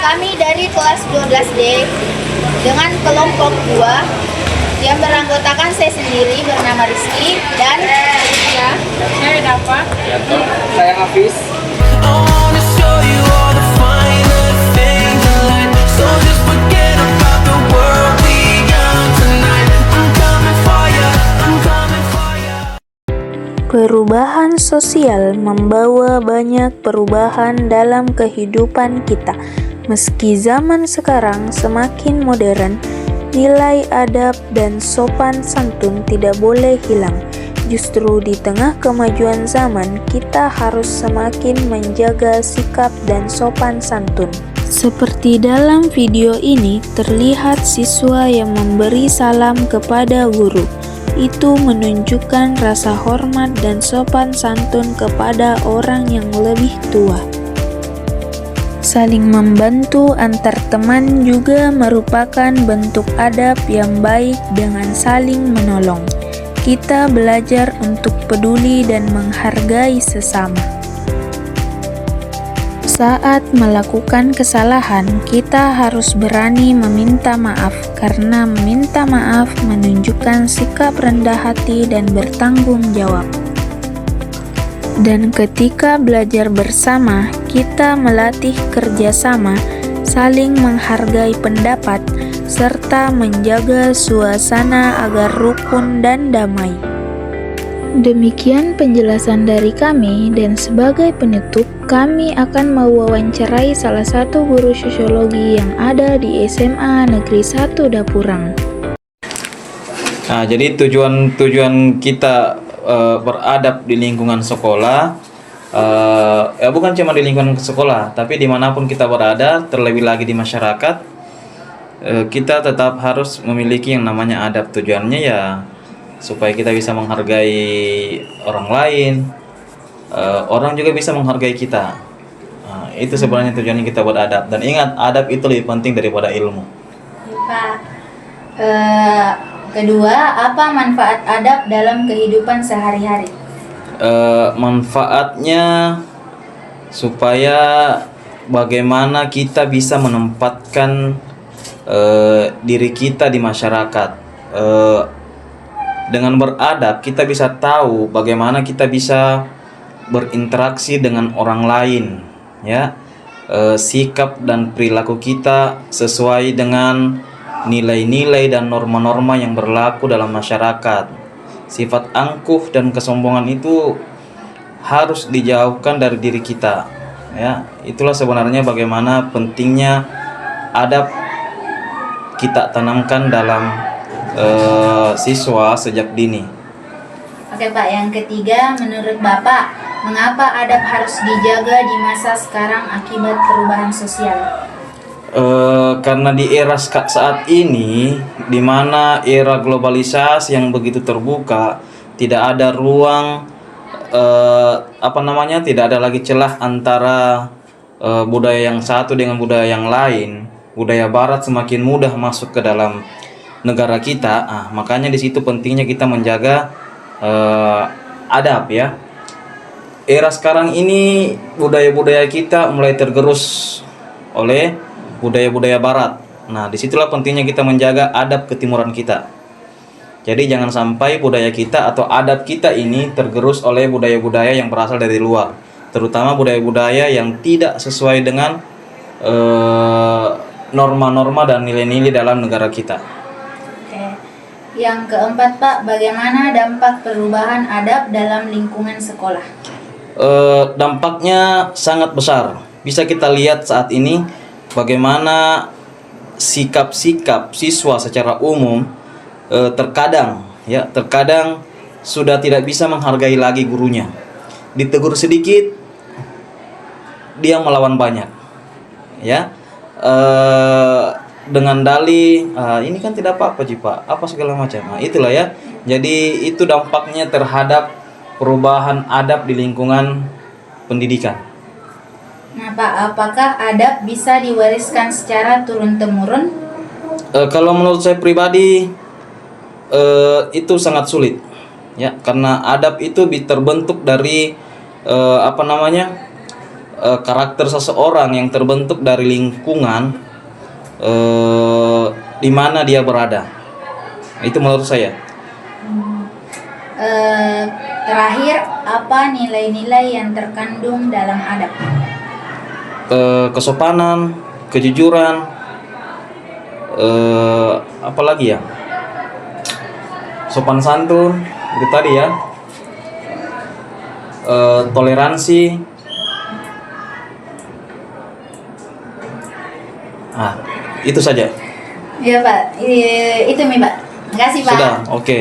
Kami dari kelas 12D dengan kelompok 2 yang beranggotakan saya sendiri bernama Rizky dan saya Dafa. Saya Hafiz. Perubahan sosial membawa banyak perubahan dalam kehidupan kita. Meski zaman sekarang semakin modern, nilai adab dan sopan santun tidak boleh hilang. Justru di tengah kemajuan zaman, kita harus semakin menjaga sikap dan sopan santun. Seperti dalam video ini, terlihat siswa yang memberi salam kepada guru. Itu menunjukkan rasa hormat dan sopan santun kepada orang yang lebih tua. Saling membantu antar teman juga merupakan bentuk adab yang baik dengan saling menolong. Kita belajar untuk peduli dan menghargai sesama. Saat melakukan kesalahan, kita harus berani meminta maaf, karena meminta maaf menunjukkan sikap rendah hati dan bertanggung jawab. Dan ketika belajar bersama, kita melatih kerjasama, saling menghargai pendapat, serta menjaga suasana agar rukun dan damai. Demikian penjelasan dari kami, dan sebagai penutup, kami akan mewawancarai salah satu guru sosiologi yang ada di SMA Negeri 1 Dapurang. Nah, jadi tujuan kita beradab di lingkungan sekolah, bukan cuma di lingkungan sekolah, tapi dimanapun kita berada, terlebih lagi di masyarakat, kita tetap harus memiliki yang namanya adab. Tujuannya ya supaya kita bisa menghargai orang lain, orang juga bisa menghargai kita. Nah, itu sebenarnya tujuannya kita beradab. Dan ingat, adab itu lebih penting daripada ilmu. Pak. Kedua, apa manfaat adab dalam kehidupan sehari-hari? Manfaatnya supaya bagaimana kita bisa menempatkan diri kita di masyarakat. Dengan beradab kita bisa tahu bagaimana kita bisa berinteraksi dengan orang lain, ya. Sikap dan perilaku kita sesuai dengan nilai-nilai dan norma-norma yang berlaku dalam masyarakat. Sifat angkuh dan kesombongan itu harus dijauhkan dari diri kita, ya. Itulah sebenarnya bagaimana pentingnya adab kita tanamkan dalam siswa sejak dini. Oke Pak, yang ketiga, menurut Bapak, mengapa adab harus dijaga di masa sekarang akibat perubahan sosial? Karena di era saat ini, di mana era globalisasi yang begitu terbuka, tidak ada ruang, tidak ada lagi celah antara budaya yang satu dengan budaya yang lain. Budaya Barat semakin mudah masuk ke dalam negara kita. Makanya di situ pentingnya kita menjaga adab, ya. Era sekarang ini budaya-budaya kita mulai tergerus oleh budaya-budaya Barat. Nah, disitulah pentingnya kita menjaga adab ketimuran kita. Jadi jangan sampai budaya kita atau adab kita ini tergerus oleh budaya-budaya yang berasal dari luar, terutama budaya-budaya yang tidak sesuai dengan norma-norma dan nilai-nilai dalam negara kita. Yang keempat Pak, bagaimana dampak perubahan adab dalam lingkungan sekolah? Dampaknya sangat besar. Bisa kita lihat saat ini bagaimana sikap-sikap siswa secara umum terkadang sudah tidak bisa menghargai lagi gurunya. Ditegur sedikit dia melawan banyak, ya. Dengan dalih ini kan tidak apa-apa Pak, apa segala macam. Nah, itulah ya. Jadi itu dampaknya terhadap perubahan adab di lingkungan pendidikan. Nah Pak, apakah adab bisa diwariskan secara turun-temurun? Kalau menurut saya pribadi itu sangat sulit, ya, karena adab itu terbentuk dari karakter seseorang yang terbentuk dari lingkungan di mana dia berada. Itu menurut saya. Terakhir, apa nilai-nilai yang terkandung dalam adab? Kesopanan, kejujuran, apa lagi ya? Sopan santun, itu tadi ya. Toleransi. Itu saja. Iya Pak, itu nih Pak. Makasih Pak. Sudah, oke.